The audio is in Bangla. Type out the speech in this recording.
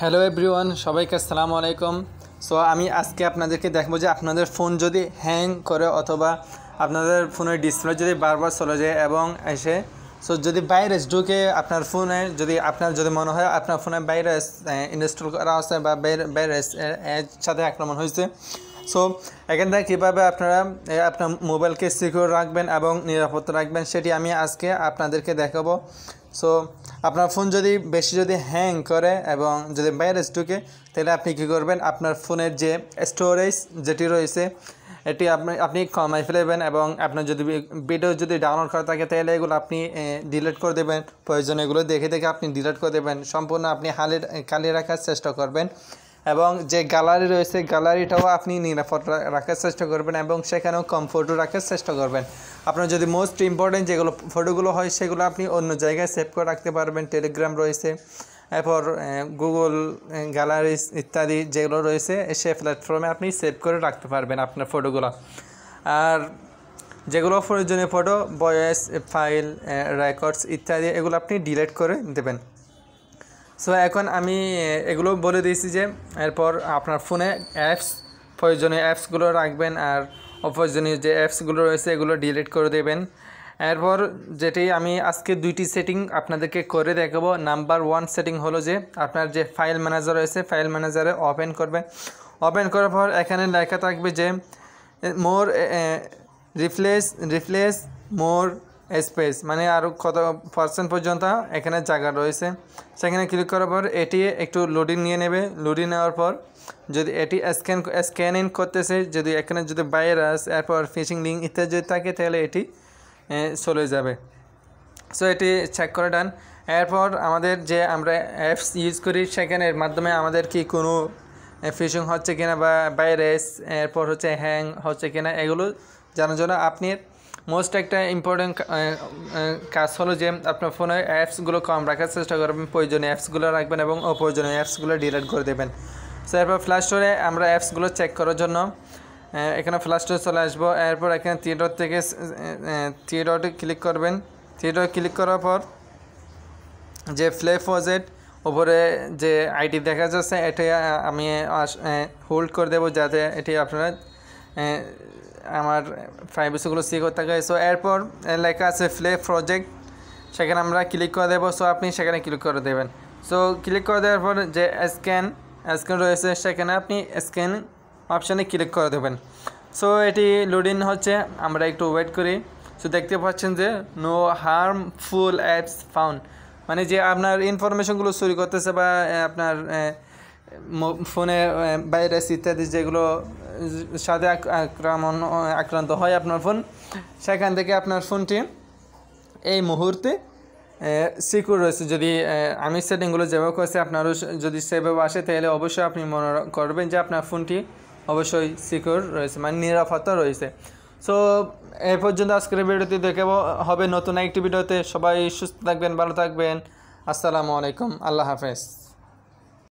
হ্যালো এভরিওয়ান, সবাইকে আসসালামু আলাইকুম। সো আমি আজকে আপনাদেরকে দেখাবো যে আপনাদের ফোন যদি হ্যাং করে অথবা আপনাদের ফোনের ডিসপ্লে যদি বারবার চলে যায় এবং এসে যদি ভাইরাস ঢুকে আপনার ফোনে, আপনার মনে হয় আপনার ফোনে ভাইরাস ইনস্টল করা আছে বা ভাইরাস এর সাথে আক্রমণ হয়েছে, সো এখান থেকে কীভাবে আপনারা আপনার মোবাইলকে সিকিউর রাখবেন এবং নিরাপদ রাখবেন সেটি আমি আজকে আপনাদেরকে দেখাবো। সো আপনার ফোন যদি হ্যাং করে এবং যদি ভাইরাস ঢুকে তাহলে আপনি কী করবেন, আপনার ফোনের যে স্টোরেজ যেটি রয়েছে এটি আপনি কমাই ফেলবেন এবং আপনার যদি ভিডিও ডাউনলোড করা থাকে তাহলে এগুলো আপনি ডিলিট করে দেবেন। প্রয়োজন এগুলো দেখে আপনি ডিলিট করে দেবেন। সম্পূর্ণ আপনি খালি রাখার চেষ্টা করবেন এবং যে গ্যালারি রয়েছে গ্যালারিটাও আপনি নিরাপদ রাখার চেষ্টা করবেন এবং সেখানেও কম ফটো রাখার চেষ্টা করবেন। আপনার যদি মোস্ট ইম্পর্টেন্ট যেগুলো ফটোগুলো হয় সেগুলো আপনি অন্য জায়গায় সেভ করে রাখতে পারবেন। টেলিগ্রাম রয়েছে, এরপর গুগল গ্যালারিজ ইত্যাদি যেগুলো রয়েছে সে প্ল্যাটফর্মে আপনি সেভ করে রাখতে পারবেন আপনার ফটোগুলো। আর যেগুলো প্রয়োজনীয় ফটো, ভয়েস ফাইল, রেকর্ডস ইত্যাদি এগুলো আপনি ডিলিট করে দেবেন। সো এখন আমি এগুলো বলে দিয়েছি যে এরপর আপনার ফোনে প্রয়োজনীয় অ্যাপসগুলো রাখবেন আর অপ্রয়োজনীয় যে অ্যাপসগুলো রয়েছে এগুলো ডিলিট করে দেবেন। এরপর যেটি আমি আজকে দুইটি সেটিং আপনাদেরকে করে দেখাবো। নাম্বার 1 সেটিং হলো যে আপনার যে ফাইল ম্যানেজার রয়েছে ফাইল ম্যানেজারে ওপেন করবেন। ওপেন করার পর এখানে লেখা থাকবে যে মোর রিপ্লেস মোর স্পেস, মানে আরও কত পার্সেন্ট পর্যন্ত এখানে জায়গা রয়েছে। সেখানে ক্লিক করার পর এটি একটু লোডিং নিয়ে নেবে। লোডিং নেওয়ার পর যদি এটি স্ক্যান ইন করতেছে, যদি এখানে ভাইরাস এরপর ফিশিং লিঙ্ক ইত্যাদি যদি থাকে তাহলে এটি চলে যাবে। সো এটি চেক করে ডান। এরপর আমাদের যে আমরা অ্যাপস ইউজ করি সেখানের মাধ্যমে আমাদের কি কোনো ফিশিং হচ্ছে কিনা বা ভাইরাস এরপর হ্যাং হচ্ছে কিনা এগুলো জানার জন্য আপনি মোস্ট একটা ইম্পর্টেন্ট কাজ হলো যে আপনার ফোনে অ্যাপসগুলো কম রাখার চেষ্টা করবেন, প্রয়োজনীয় অ্যাপসগুলো রাখবেন এবং অপ্রয়োজনীয় অ্যাপসগুলো ডিলিট করে দেবেন। সো এরপর প্লে স্টোরে আমরা অ্যাপসগুলো চেক করার জন্য এখানে প্লে স্টোরে চলে আসবো। এরপর এখানে থ্রি ডটে ক্লিক করবেন। থ্রি ডট ক্লিক করার পর যে প্লে প্রজেক্ট উপরে যে আইডি দেখা যাচ্ছে এটি আমি হোল্ড করে দেবো যাতে এটি আপনারা আমার প্রাইভেসিগুলো সিকিউর থাকে। সো এরপর লেখা আছে প্লে প্রজেক্ট, সেখানে আমরা ক্লিক করে দেবো। সো আপনি সেখানে ক্লিক করে দেবেন। সো ক্লিক করে দেওয়ার পর যে স্ক্যান রয়েছে সেখানে আপনি স্ক্যান অপশানে ক্লিক করে দেবেন। সো এটি লোডিং হচ্ছে, আমরা একটু ওয়েট করি। সো দেখতে পাচ্ছেন যে নো হার্মফুল অ্যাপস ফাউন্ড, মানে যে আপনার ইনফরমেশনগুলো চুরি করতেছে বা আপনার ফোনে ভাইরাস ইত্যাদি যেগুলো সাথে আক্রান্ত হয় আপনার ফোন, সেখান থেকে আপনার ফোনটি এই মুহূর্তে সিকিউর রয়েছে। যদি আমি সেটিংগুলো যেভাবে করেছি আপনারও যদি সেভাবে আসে তাহলে অবশ্যই আপনি মনে করবেন যে আপনার ফোনটি অবশ্যই সিকিউর রয়েছে, মানে নিরাপত্তা রয়েছে। সো এই পর্যন্ত আজকের ভিডিওতে দেখাবো, হবে নতুন একটি ভিডিওতে। সবাই সুস্থ থাকবেন, ভালো থাকবেন। আসসালামু আলাইকুম, আল্লাহ হাফেজ।